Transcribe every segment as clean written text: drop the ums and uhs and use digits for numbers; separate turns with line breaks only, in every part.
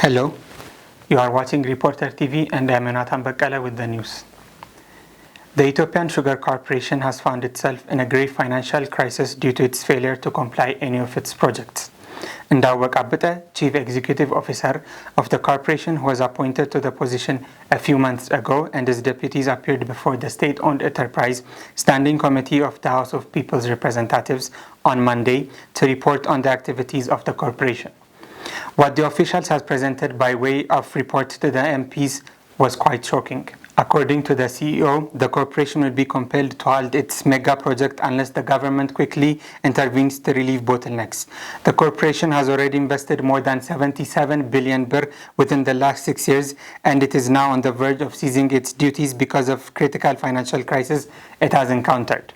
Hello, you are watching Reporter TV and I am Jonathan Bakala with the news. The Ethiopian Sugar Corporation has found itself in a grave financial crisis due to its failure to comply any of its projects. Ndawak Abita, Chief Executive Officer of the corporation, who was appointed to the position a few months ago, and his deputies appeared before the State-Owned Enterprise Standing Committee of the House of People's Representatives on Monday to report on the activities of the corporation. What the officials have presented by way of report to the MPs was quite shocking. According to the CEO, the corporation will be compelled to halt its mega project unless the government quickly intervenes to relieve bottlenecks. The corporation has already invested more than 77 billion birr within the last 6 years, and it is now on the verge of ceasing its duties because of critical financial crisis it has encountered.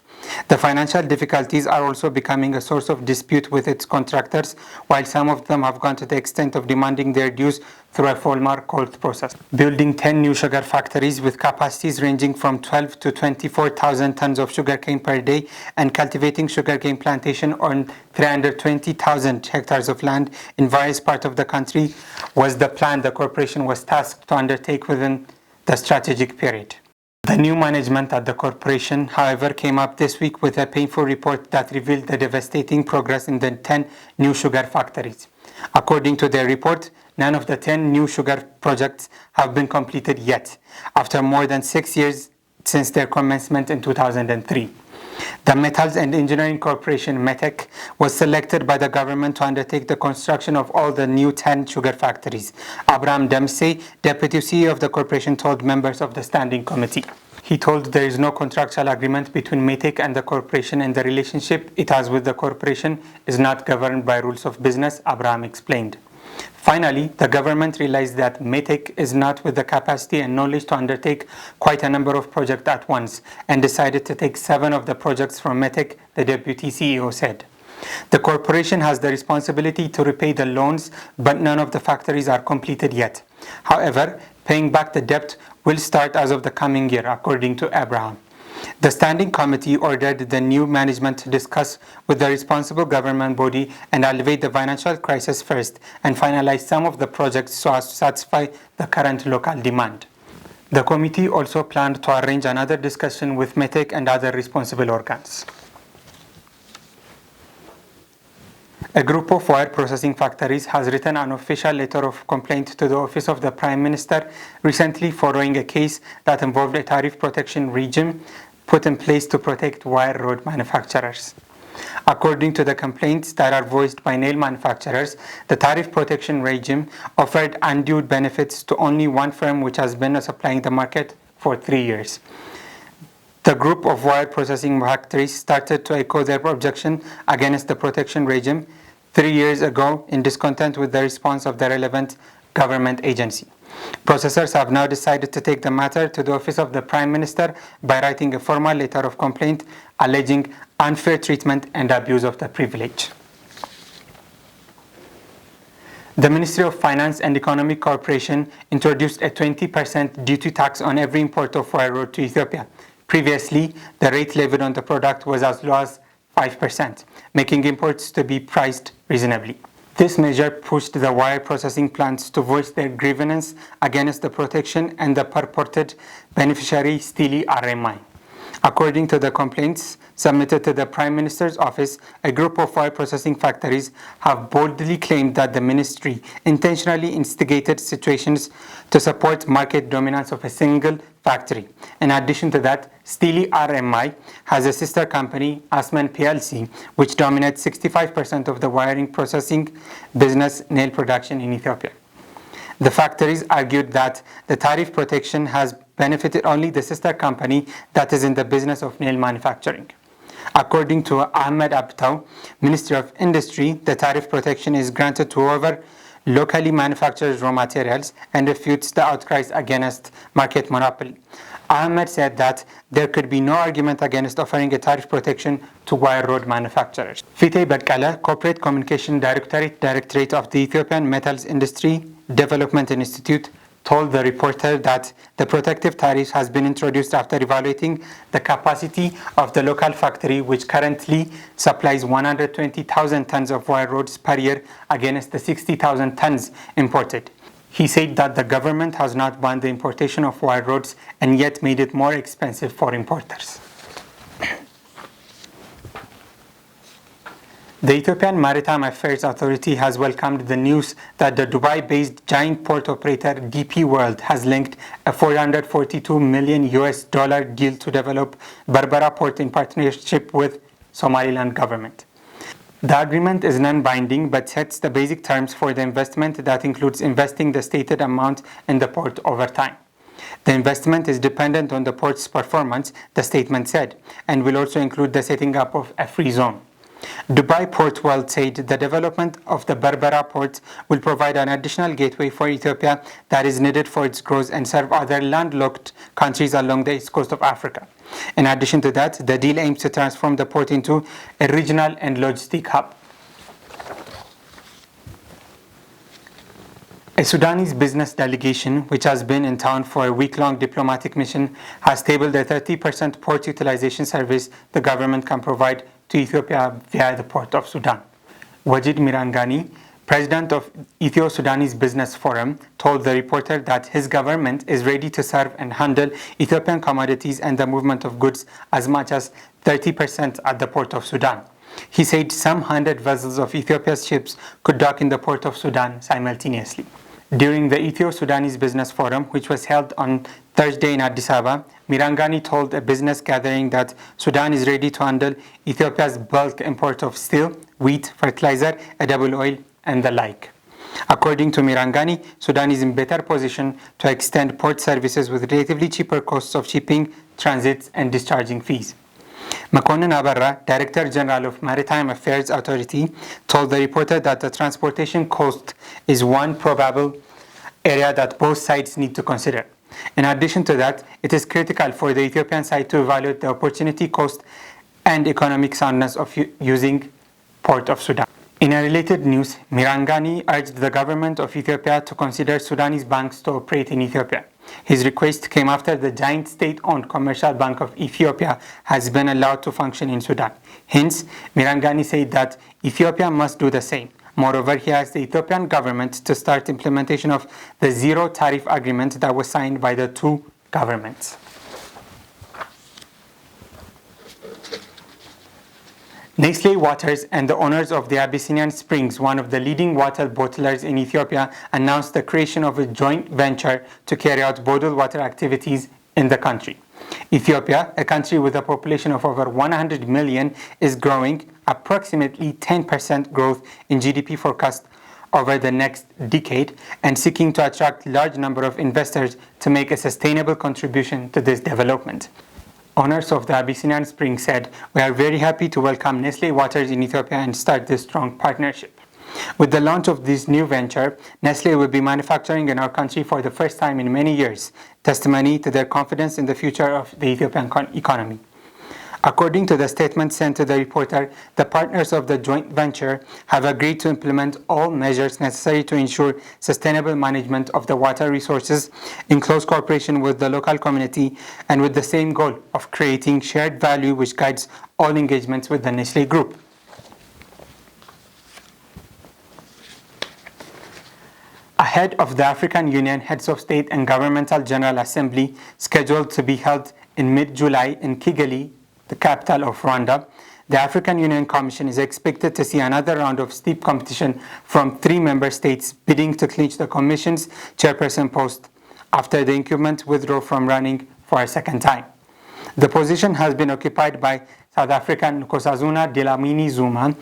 The financial difficulties are also becoming a source of dispute with its contractors, while some of them have gone to the extent of demanding their dues through a formal court process. Building 10 new sugar factories with capacities ranging from 12 to 24,000 tons of sugarcane per day and cultivating sugarcane plantation on 320,000 hectares of land in various parts of the country was the plan the corporation was tasked to undertake within the strategic period. The new management at the corporation, however, came up this week with a painful report that revealed the devastating progress in the 10 new sugar factories. According to their report, none of the 10 new sugar projects have been completed yet, after more than 6 years since their commencement in 2003. The Metals and Engineering Corporation, METEC, was selected by the government to undertake the construction of all the new 10 sugar factories. Abraham Dempsey, Deputy CEO of the corporation, told members of the Standing Committee. He told there is no contractual agreement between METEC and the corporation, and the relationship it has with the corporation is not governed by rules of business, Abraham explained. Finally, the government realized that METEC is not with the capacity and knowledge to undertake quite a number of projects at once and decided to take 7 of the projects from METEC, the deputy CEO said. The corporation has the responsibility to repay the loans, but none of the factories are completed yet. However, paying back the debt will start as of the coming year, according to Abraham. The Standing Committee ordered the new management to discuss with the responsible government body and alleviate the financial crisis first and finalize some of the projects so as to satisfy the current local demand. The committee also planned to arrange another discussion with METEC and other responsible organs. A group of wire processing factories has written an official letter of complaint to the Office of the Prime Minister recently following a case that involved a tariff protection regime put in place to protect wire rod manufacturers. According to the complaints that are voiced by nail manufacturers, the tariff protection regime offered undue benefits to only one firm which has been supplying the market for 3 years. The group of wire processing factories started to echo their objection against the protection regime 3 years ago in discontent with the response of the relevant government agency. Processors have now decided to take the matter to the Office of the Prime Minister by writing a formal letter of complaint alleging unfair treatment and abuse of the privilege. The Ministry of Finance and Economic Cooperation introduced a 20% duty tax on every import of wire rod to Ethiopia. Previously, the rate levied on the product was as low as 5%, making imports to be priced reasonably. This measure pushed the wire processing plants to voice their grievance against the protection and the purported beneficiary Stili RMI. According to the complaints submitted to the Prime Minister's office, a group of wire processing factories have boldly claimed that the ministry intentionally instigated situations to support market dominance of a single factory. In addition to that, Stili RMI has a sister company, Asman PLC, which dominates 65% of the wiring processing business nail production in Ethiopia. The factories argued that the tariff protection has benefited only the sister company that is in the business of nail manufacturing. According to Ahmed Abtau, Ministry of Industry, the tariff protection is granted to whoever locally manufactures raw materials and refutes the outcries against market monopoly. Ahmed said that there could be no argument against offering a tariff protection to wire rod manufacturers. Fitei Bakala, Corporate Communication Directorate of the Ethiopian Metals Industry Development Institute, told the reporter that the protective tariff has been introduced after evaluating the capacity of the local factory, which currently supplies 120,000 tons of wire rods per year against the 60,000 tons imported. He said that the government has not banned the importation of wire rods and yet made it more expensive for importers. The Ethiopian Maritime Affairs Authority has welcomed the news that the Dubai-based giant port operator DP World has linked a $442 million deal to develop Berbera Port in partnership with Somaliland government. The agreement is non-binding but sets the basic terms for the investment that includes investing the stated amount in the port over time. The investment is dependent on the port's performance, the statement said, and will also include the setting up of a free zone. Dubai Port World said the development of the Berbera port will provide an additional gateway for Ethiopia that is needed for its growth and serve other landlocked countries along the east coast of Africa. In addition to that, the deal aims to transform the port into a regional and logistic hub. A Sudanese business delegation, which has been in town for a week-long diplomatic mission, has tabled a 30% port utilization service the government can provide to Ethiopia via the port of Sudan. Wajid Mirangani, president of Ethio-Sudanese Business Forum, told the reporter that his government is ready to serve and handle Ethiopian commodities and the movement of goods as much as 30% at the port of Sudan. He said some 100 vessels of Ethiopia's ships could dock in the port of Sudan simultaneously. During the Ethio-Sudanese Business Forum, which was held on Thursday in Addis Ababa, Mirangani told a business gathering that Sudan is ready to handle Ethiopia's bulk import of steel, wheat, fertilizer, edible oil, and the like. According to Mirangani, Sudan is in better position to extend port services with relatively cheaper costs of shipping, transits, and discharging fees. Makonnen Abarra, Director General of Maritime Affairs Authority, told the reporter that the transportation cost is one probable area that both sides need to consider. In addition to that, it is critical for the Ethiopian side to evaluate the opportunity cost and economic soundness of using Port of Sudan. In a related news, Mirangani urged the government of Ethiopia to consider Sudanese banks to operate in Ethiopia. His request came after the giant state-owned Commercial Bank of Ethiopia has been allowed to function in Sudan. Hence, Mirangani said that Ethiopia must do the same. Moreover, he asked the Ethiopian government to start implementation of the zero tariff agreement that was signed by the two governments. Nestle Waters and the owners of the Abyssinian Springs, one of the leading water bottlers in Ethiopia, announced the creation of a joint venture to carry out bottled water activities in the country. Ethiopia, a country with a population of over 100 million, is growing approximately 10% growth in GDP forecast over the next decade and seeking to attract large number of investors to make a sustainable contribution to this development. Owners of the Abyssinian Spring said, "We are very happy to welcome Nestle Waters in Ethiopia and start this strong partnership." With the launch of this new venture, Nestle will be manufacturing in our country for the first time in many years, testimony to their confidence in the future of the Ethiopian economy. According to the statement sent to the reporter, the partners of the joint venture have agreed to implement all measures necessary to ensure sustainable management of the water resources in close cooperation with the local community and with the same goal of creating shared value which guides all engagements with the Nestle Group. Ahead of the African Union Heads of State and Governmental General Assembly scheduled to be held in mid-July in Kigali, the capital of Rwanda, the African Union Commission is expected to see another round of steep competition from 3 member states bidding to clinch the Commission's chairperson post after the incumbent withdrew from running for a second time. The position has been occupied by South African Nkosazana Dlamini Zuma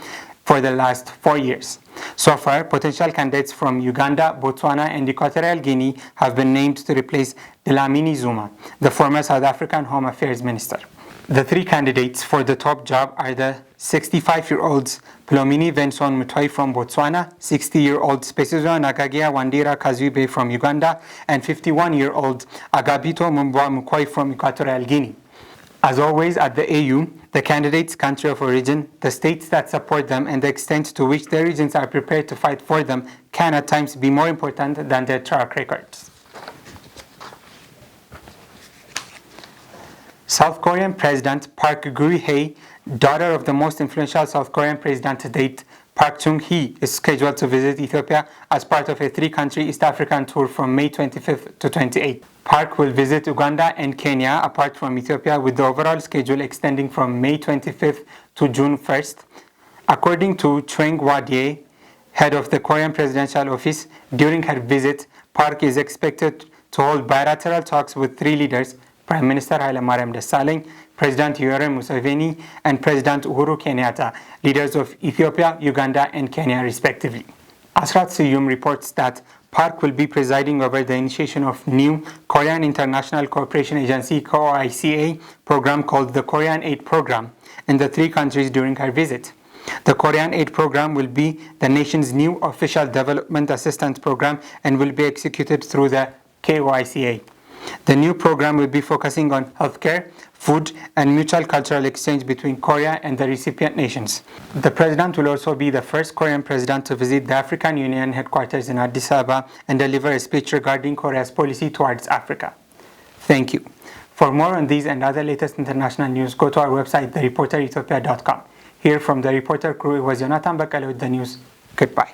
for the last 4 years. So far, potential candidates from Uganda, Botswana, and Equatorial Guinea have been named to replace Dlamini Zuma, the former South African Home Affairs Minister. The 3 candidates for the top job are the 65-year-olds Plomini Venson Mutoi from Botswana, 60-year-old Spesizo Nagagia Wandira Kazube from Uganda, and 51-year-old Agabito Mumbwa Mukoi from Equatorial Guinea. As always at the AU, the candidates' country of origin, the states that support them, and the extent to which their regions are prepared to fight for them can at times be more important than their track records. South Korean President Park Geun-hye, daughter of the most influential South Korean president to date, Park Chung-hee is scheduled to visit Ethiopia as part of a three-country East African tour from May 25th to 28th. Park will visit Uganda and Kenya apart from Ethiopia, with the overall schedule extending from May 25th to June 1st. According to Chweng Wadye, head of the Korean Presidential Office, during her visit, Park is expected to hold bilateral talks with three leaders: Prime Minister Hailemariam Desalegn, President Yoweri Museveni, and President Uhuru Kenyatta, leaders of Ethiopia, Uganda, and Kenya respectively. Asrat Siyum reports that Park will be presiding over the initiation of new Korean International Cooperation Agency (KOICA) program called the Korean Aid Program in the three countries during her visit. The Korean Aid Program will be the nation's new official development assistance program and will be executed through the KOICA. The new program will be focusing on healthcare, food, and mutual cultural exchange between Korea and the recipient nations. The president will also be the first Korean president to visit the African Union headquarters in Addis Ababa and deliver a speech regarding Korea's policy towards Africa. Thank you. For more on these and other latest international news, go to our website, thereporterethiopia.com. Here from the reporter crew was Jonathan Bakale with the news. Goodbye.